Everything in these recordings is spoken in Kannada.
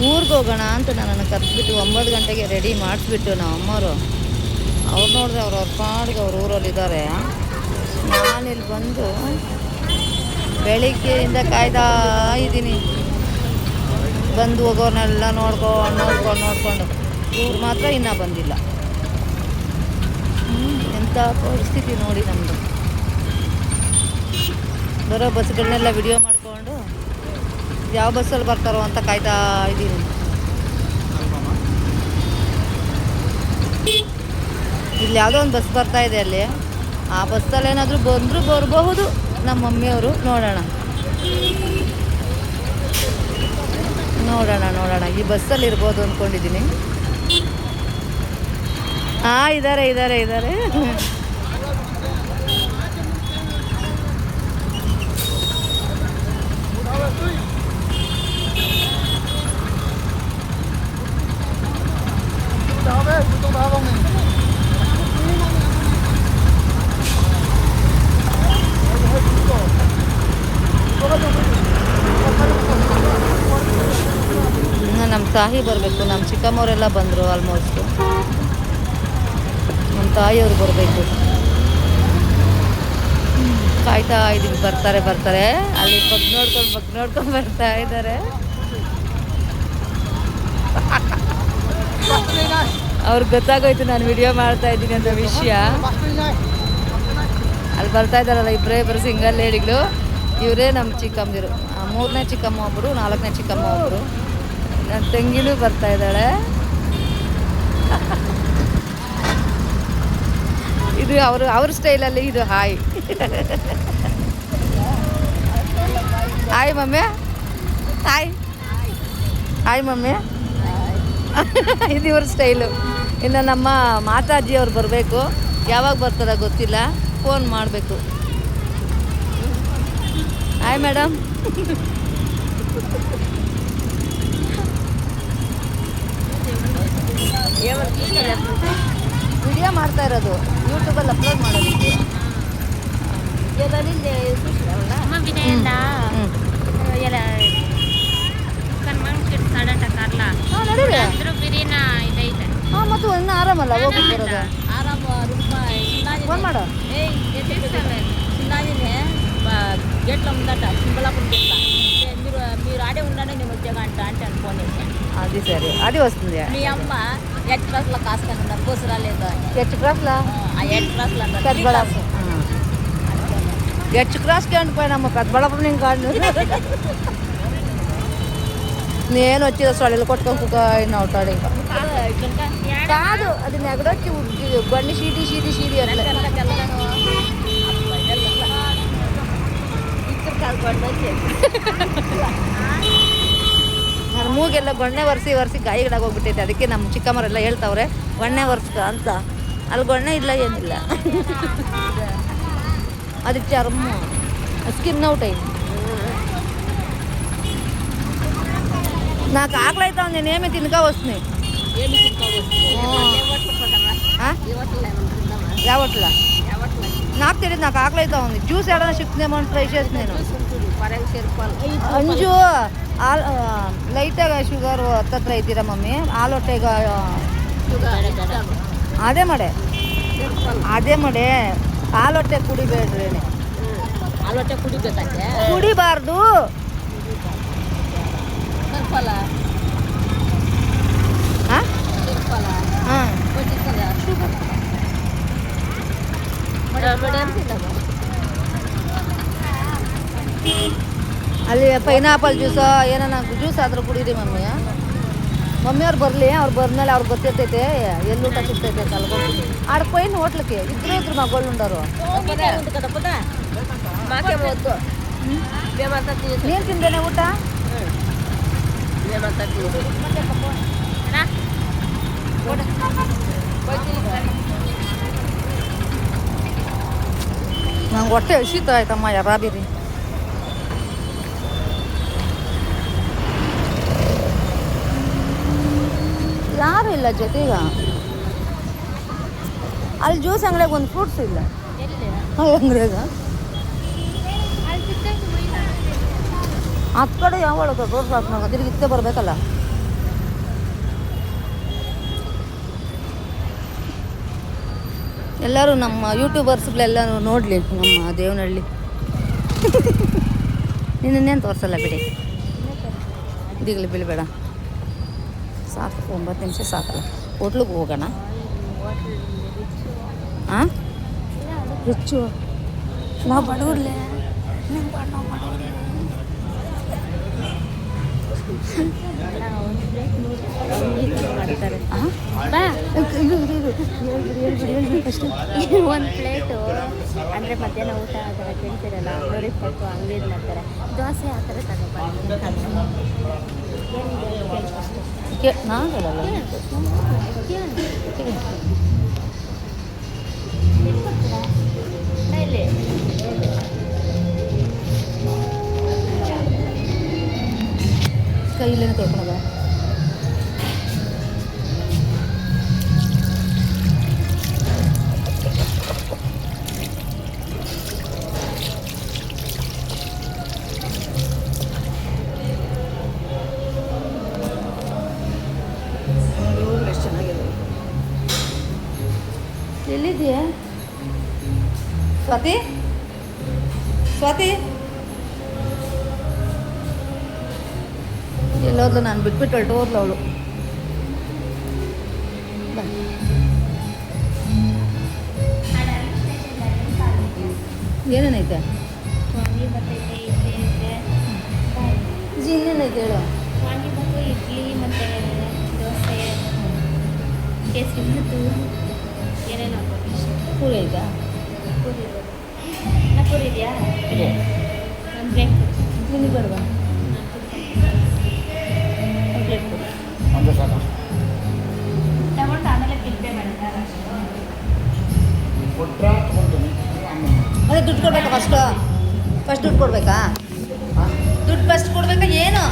ಊರಿಗೆ ಹೋಗೋಣ ಅಂತ ನನ್ನನ್ನು ಕರೆದ್ಬಿಟ್ಟು 9 ಗಂಟೆಗೆ ರೆಡಿ ಮಾಡಿಸ್ಬಿಟ್ಟು ನಮ್ಮ ಅಮ್ಮವರು ಅವ್ರು ನೋಡಿದ್ರೆ ಅವ್ರ ಪಾಡಿಗೆ ಅವ್ರ ಊರಲ್ಲಿದ್ದಾರೆ. ನಾನಿಲ್ಲಿ ಬಂದು ಬೆಳಿಗ್ಗೆಯಿಂದ ಕಾಯ್ದಾ ಇದ್ದೀನಿ, ಬಂದು ಹೋಗೋರ್ನೆಲ್ಲ ನೋಡ್ಕೊಂಡು ಇವ್ರು ಮಾತ್ರ ಇನ್ನೂ ಬಂದಿಲ್ಲ. ಎಂಥ ಪರಿಸ್ಥಿತಿ ನೋಡಿ ನಮ್ಮದು. ಬರೋ ಬಸ್ಗಳನ್ನೆಲ್ಲ ವಿಡಿಯೋ ಮಾಡಿಕೊಂಡು ಯಾವ ಬಸ್ಸಲ್ಲಿ ಬರ್ತಾರೋ ಅಂತ ಕಾಯ್ತಾ ಇದ್ದೀನಿ. ಇಲ್ಲಿ ಯಾವುದೋ ಒಂದು ಬಸ್ ಬರ್ತಾ ಇದೆ ಅಲ್ಲಿ, ಆ ಬಸ್ಸಲ್ಲಿ ಏನಾದರೂ ಬಂದರೂ ಬರಬಹುದು ನಮ್ಮ ಮಮ್ಮಿಯವರು. ನೋಡೋಣ ಈ ಬಸ್ಸಲ್ಲಿ ಇರ್ಬೋದು ಅಂದ್ಕೊಂಡಿದ್ದೀನಿ. ಹಾಂ, ಇದ್ದಾರೆ. ನಮ್ಮ ತಾಯಿ ಬರಬೇಕು. ನಮ್ಮ ಚಿಕ್ಕಮ್ಮವರೆಲ್ಲ ಬಂದರು ಆಲ್ಮೋಸ್ಟು. ನಮ್ಮ ತಾಯಿಯವರು ಬರಬೇಕು. ಕಾಯ್ತಾ ಇದ್ದೀವಿ, ಬರ್ತಾರೆ. ಅಲ್ಲಿ ಬಗ್ ನೋಡ್ಕೊಂಡು ಬರ್ತಾ ಇದ್ದಾರೆ. ಅವ್ರಿಗೆ ಗೊತ್ತಾಗೋಯ್ತು ನಾನು ವಿಡಿಯೋ ಮಾಡ್ತಾ ಇದ್ದೀನಿ ಅಂತ ವಿಷಯ. ಅಲ್ಲಿ ಬರ್ತಾ ಇದ್ದಾರಲ್ಲ ಇಬ್ಬರು ಸಿಂಗಲ್ ಲೇಡಿಗಳು, ಇವರೇ ನಮ್ಮ ಚಿಕ್ಕಮ್ಮದಿರು. 3ನೇ ಚಿಕ್ಕಮ್ಮ ಒಬ್ಬರು, 4ನೇ ಚಿಕ್ಕಮ್ಮ ಒಬ್ಬರು. ನನ್ನ ತಂಗಿನೂ ಬರ್ತಾ ಇದ್ದಾಳೆ. ಇದು ಅವ್ರ ಸ್ಟೈಲಲ್ಲಿ ಇದು ಹಾಯ್ ಮಮ್ಮಿ, ಹಾಯ್ ಮಮ್ಮಿ. ಇದು ಇವ್ರ ಸ್ಟೈಲು. ಇನ್ನು ನಮ್ಮ ಮಾತಾಜಿ ಅವ್ರು ಬರಬೇಕು. ಯಾವಾಗ ಬರ್ತಾರ ಗೊತ್ತಿಲ್ಲ, ಫೋನ್ ಮಾಡಬೇಕು. Hi madam. ವಿಡಿಯೋ ಮಾಡ್ತಾ ಇರೋದು, ಯೂಟ್ಯೂಬಲ್ಲಿ ಅಪ್ಲೋಡ್ ಮಾಡೋದಕ್ಕೆ. ಮತ್ತು ಒಂದು ಆರಾಮಲ್ಲ ಹೋಗ್ಬಿಟ್ಟಿರೋದು. ಫೋನ್ ಮಾಡು. గేట్ల ఉందట సింబలాపురం గేట్ల మీరు ఆడే ఉండండి నేను వచ్చాక అంటే ఫోన్ చేశాను. అది సరే, అది వస్తుంది. మీ అమ్మ 8 క్లాస్లో కాస్తాను ఉన్నారు, బస్సు రాలేదు. 8 క్లాస్లో 8 క్లాస్లో అంటారు. పెద్దబళ్ళాపురం 8 క్లాస్కి అంటుపోయినమ్మ, పెద్దబళ్ళాపురం నేను కాదు. నేను వచ్చి సొడలు కొట్టుకొని అవుతాడు. ఇంకా కాదు, అది నెగడొచ్చి బండి షీటి అట్లా. ನನ್ನ ಮೂಗೆಲ್ಲ ಗೊಣ್ಣೆ ಒರೆಸಿ ಗಾಯಿಗಳಾಗಿ ಹೋಗ್ಬಿಟ್ಟೈತೆ. ಅದಕ್ಕೆ ನಮ್ಮ ಚಿಕ್ಕಮ್ಮರೆಲ್ಲ ಹೇಳ್ತಾವ್ರೆ ಗೊಣ್ಣೆ ಒರೆಸ್ಕ ಅಂತ. ಅಲ್ಲಿ ಗೊಣ್ಣೆ ಇಲ್ಲ, ಏನಿಲ್ಲ. ಅದಕ್ಕೆ ಚರ್ಮ ಸ್ಕಿನ್ ಔಟ್ ಐತಿ. నాకు ఆకలి అవుతా ఉంది, నేనేమి తినగా వస్తున్నాయి. యావట్లా నాకు తెలియదు, నాకు ఆకలి అవుతా ఉంది. జ్యూస్ ఏడైనా సిక్తుందేమో అని ట్రై చేస్తున్నాను. ಅಂಜು ಲೈಟಾಗಿ ಶುಗರ್ ಹತ್ತತ್ರ ಇದ್ದೀರಾ ಮಮ್ಮಿ? ಹಾಲೊಟ್ಟೆಗ ಅದೇ ಮಾಡೆ ಹಾಲೊಟ್ಟೆ ಕುಡಿಬೇಡ್ರಿ. ಹಾಲು ಹೊಟ್ಟೆ ಕುಡಿಬೇಕಂತೆ ಕುಡಿಬಾರ್ದು. ಕರ್ಪಲ್ಲ ಹಾಂ ಕರ್ಪಲ್ಲ ಹಾಂ ಶುಗರ್ ಅಲ್ಲಿ ಪೈನಾಪಲ್ ಜ್ಯೂಸು ಏನಾನ ಜ್ಯೂಸ್ ಆದರೂ ಕುಡೀರಿ ಮಮ್ಮಿ. ಮಮ್ಮಿಯವ್ರು ಬರಲಿ, ಅವ್ರು ಬಂದ್ಮೇಲೆ ಅವ್ರಿಗೆ ಗೊತ್ತಿರ್ತೈತೆ ಎಲ್ಲಿ ಊಟ ಸಿಗ್ತೈತೆ ಅಂತ ಅಲ್ಕೊಂಡು ಆಡ್ಕೊಯ್ನು ಹೋಟ್ಲಕ್ಕೆ ಇದ್ರು ಮಗಳು ಉಂಡರು. ಏನು ತಿಂದೇನೆ ಊಟ? ನಂಗೆ ಹೊಟ್ಟೆ ಹಸಿತ ಆಯ್ತಮ್ಮ ಯಾರಾಬಿರಿ. ಯಾರು ಇಲ್ಲ ಜೊತೆಗ. ಅಲ್ಲಿ ಜ್ಯೂಸ್ ಅಂಗಡಿಯಾಗ ಒಂದು ಫ್ರೂಟ್ಸ್ ಇಲ್ಲ ಅಂಗಡಿಯಾಗ. ಹತ್ತು ಕಡೆ ಯಾವಾಗ ರೋಡ್ ಕ್ರಾಸ್ ಮಾಡೋ ತಿರುಗಿ ಇತ್ತೆ ಬರಬೇಕಲ್ಲ. ಎಲ್ಲರೂ ನಮ್ಮ ಯೂಟ್ಯೂಬರ್ಸ್ಗಳೆಲ್ಲರೂ ನೋಡಲಿ ನಮ್ಮ ದೇವನಹಳ್ಳಿ. ನಿನ್ನೇನು ತೋರಿಸಲ್ಲ ಬಿಡಿ, ಇದಿಗಲಿ ಬೀಳಬೇಡ ಸಾಕು. 9 ನಿಮಿಷ ಸಾಕಲ್ಲ. ಹೋಟ್ಲಿಗೆ ಹೋಗೋಣ. ಹಾಂ ರಿಚ್ಚು ನಾವು ಬಡವ್ರಲ್ಲೇ ಒಂದು ಪ್ಲೇಟು ಅಂದರೆ ಮಧ್ಯಾಹ್ನ ಊಟ ಆ ಥರ ಕೇಳ್ತಿರಲ್ಲ, 120 ಹಂಗೆ ಇದು ಮಾಡ್ತಾರೆ. ದೋಸೆ ಆ ಥರ ತಗೊಬಾರ್ದು. ನಾನು ಹೇಳಲ್ಲ. ಕೈಲೇನೆ ತೊಳ್ಕೊಳದ. ಎಷ್ಟು ಚೆನ್ನಾಗಿದೆ. ಎಲ್ಲಿದೆಯಾ ಸ್ವಾತಿ? ಸ್ವಾತಿ ಎಲ್ಲೋದ್ಲು? ನಾನು ಬಿಟ್ಬಿಟ್ಟು ಹೊರಟೋದ್ಲು ಅವಳು. ಏನೇನೈತೆ ವಾಂಗಿಬಾತೈತೆ, ಇಡ್ಲಿ ಐತೆ, ಇನ್ನೇನೈತೆ ಹೇಳು. ವಾಂಗಿಬಾತು, ಇಡ್ಲಿ ಮತ್ತು ದೋಸೆ, ಕೇಸರಿಬಾತು, ಏನೇನು ಹಾಕ್ಬೇಕು ಇಷ್ಟ. ಪೂರಿ ಐತಾ? ಪೂರಿ ಇರೋದು. ಪೂರಿ ಇದೆಯಾ? ಇದೆ. ಒಂದು ಪ್ಲೇಟ್ ಕೊಡಿ. ನಿನಗೆ ಬೇಡವಾ? ಒಂದು ಪ್ಲೇಟ್ ಕೊಡು. ತಗೊಂಡು ಆಮೇಲೆ ಪಿಲ್ಪೇ ಮಾಡಿದ್ದಾರೆ. ಅದೇ ದುಡ್ಡು ಕೊಡ್ಬೇಕಾ ಫಸ್ಟು? ಫಸ್ಟ್ ದುಡ್ಡು ಕೊಡ್ಬೇಕಾ? ದುಡ್ಡು ಫಸ್ಟ್ ಕೊಡ್ಬೇಕಾ ಏನು?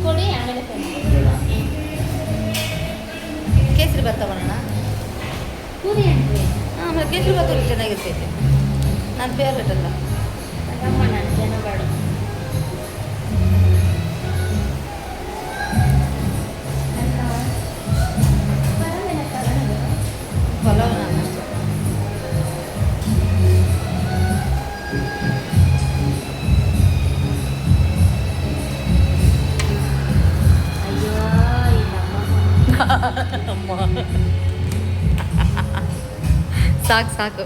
ಕೊಡಿ ಆಮೇಲೆ ಪೇ ಮಾಡಿ. ಕೇಸರಿ ಭಾತ್ ತಗೊಳ್ಳೋಣ. ಪೂರಿ ಅಂದರೆ ಆಮೇಲೆ ಕೇಸರಿ ಭಾತ್ ಚೆನ್ನಾಗಿರ್ತೈತೆ. ನನ್ನ ಫೇವ್ರೇಟ್ ಅಲ್ಲ. ತಗೊಂಬ, ನಾನು ಜನ ಬೇಡ. ಪಲಾವ್ ನಾನು ಅಷ್ಟೇ. ಅಯ್ಯೋ ಈ ನಮ್ಮ ಸಾಕು ಸಾಕು.